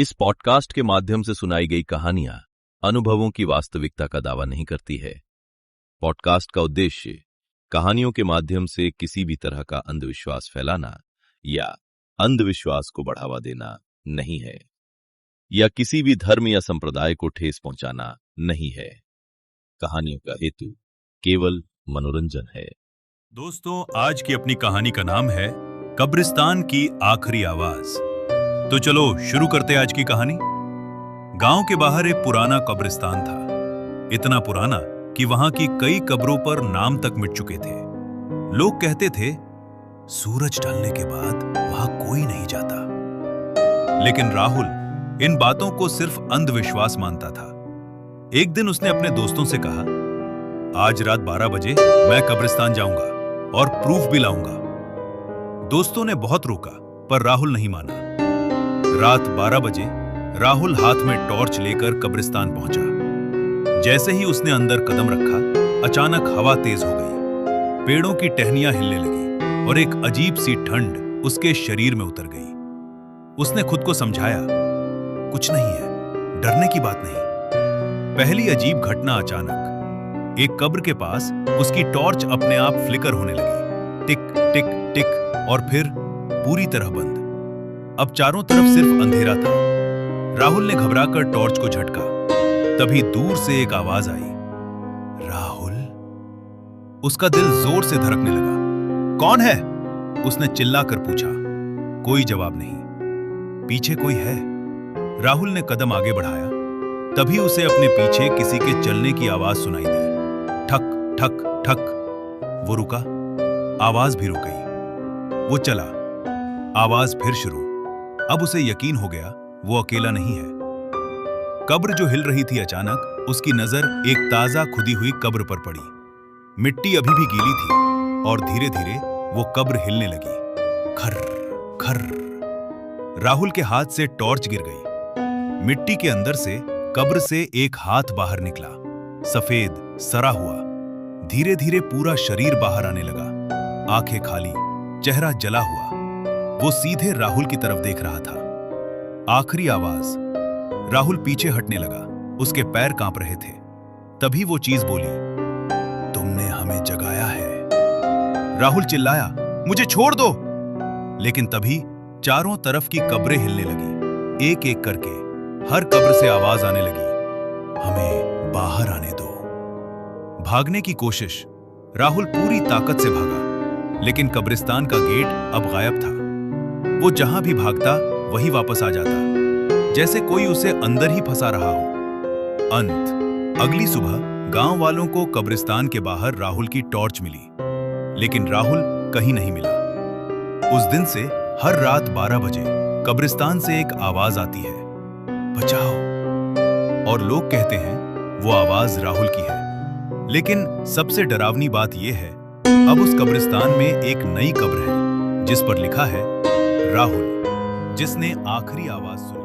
इस पॉडकास्ट के माध्यम से सुनाई गई कहानियां अनुभवों की वास्तविकता का दावा नहीं करती है। पॉडकास्ट का उद्देश्य कहानियों के माध्यम से किसी भी तरह का अंधविश्वास फैलाना या अंधविश्वास को बढ़ावा देना नहीं है, या किसी भी धर्म या संप्रदाय को ठेस पहुंचाना नहीं है। कहानियों का हेतु केवल मनोरंजन है। दोस्तों, आज की अपनी कहानी का नाम है कब्रिस्तान की आखिरी आवाज। तो चलो शुरू करते आज की कहानी। गांव के बाहर एक पुराना कब्रिस्तान था, इतना पुराना कि वहां की कई कब्रों पर नाम तक मिट चुके थे। लोग कहते थे सूरज ढलने के बाद वहां कोई नहीं जाता। लेकिन राहुल इन बातों को सिर्फ अंधविश्वास मानता था। एक दिन उसने अपने दोस्तों से कहा, आज रात 12 बजे मैं कब्रिस्तान जाऊंगा और प्रूफ भी लाऊंगा। दोस्तों ने बहुत रोका, पर राहुल नहीं माना। रात 12 बजे राहुल हाथ में टॉर्च लेकर कब्रिस्तान पहुंचा। जैसे ही उसने अंदर कदम रखा, अचानक हवा तेज हो गई, पेड़ों की टहनियां हिलने लगी और एक अजीब सी ठंड उसके शरीर में उतर गई। उसने खुद को समझाया, कुछ नहीं है, डरने की बात नहीं। पहली अजीब घटना अचानक, एक कब्र के पास उसकी टॉर्च अपने आप फ्लिकर होने लगी, टिक टिक टिक, और फिर पूरी तरह बंद। अब चारों तरफ सिर्फ अंधेरा था। राहुल ने घबराकर टॉर्च को झटका। तभी दूर से एक आवाज आई, राहुल। उसका दिल जोर से धड़कने लगा। कौन है? उसने चिल्लाकर पूछा। कोई जवाब नहीं। पीछे कोई है? राहुल ने कदम आगे बढ़ाया। तभी उसे अपने पीछे किसी के चलने की आवाज सुनाई दी, ठक ठक ठक। वो रुका, आवाज भी रुक गई। वो चला, आवाज फिर शुरू। अब उसे यकीन हो गया वो अकेला नहीं है। कब्र जो हिल रही थी, अचानक उसकी नजर एक ताजा खुदी हुई कब्र पर पड़ी। मिट्टी अभी भी गीली थी और धीरे धीरे वो कब्र हिलने लगी। खर खर। राहुल के हाथ से टॉर्च गिर गई। मिट्टी के अंदर से कब्र से एक हाथ बाहर निकला, सफेद, सरा हुआ। धीरे धीरे पूरा शरीर बाहर आने लगा, आंखें खाली, चेहरा जला हुआ। वो सीधे राहुल की तरफ देख रहा था। आखिरी आवाज। राहुल पीछे हटने लगा, उसके पैर कांप रहे थे। तभी वो चीज बोली, तुमने हमें जगाया है। राहुल चिल्लाया, मुझे छोड़ दो। लेकिन तभी चारों तरफ की कब्रें हिलने लगी, एक एक करके। हर कब्र से आवाज आने लगी, हमें बाहर आने दो। भागने की कोशिश। राहुल पूरी ताकत से भागा, लेकिन कब्रिस्तान का गेट अब गायब था। वो जहां भी भागता वही वापस आ जाता, जैसे कोई उसे अंदर ही फंसा रहा हो। अंत। अगली सुबह गांव वालों को कब्रिस्तान के बाहर राहुल की टॉर्च मिली, लेकिन राहुल कहीं नहीं मिला। उस दिन से हर रात 12 बजे कब्रिस्तान से एक आवाज आती है, बचाओ। और लोग कहते हैं वो आवाज राहुल की है। लेकिन सबसे डरावनी बात यह है, अब उस कब्रिस्तान में एक नई कब्र है जिस पर लिखा है राहुल, जिसने आखिरी आवाज सुनी।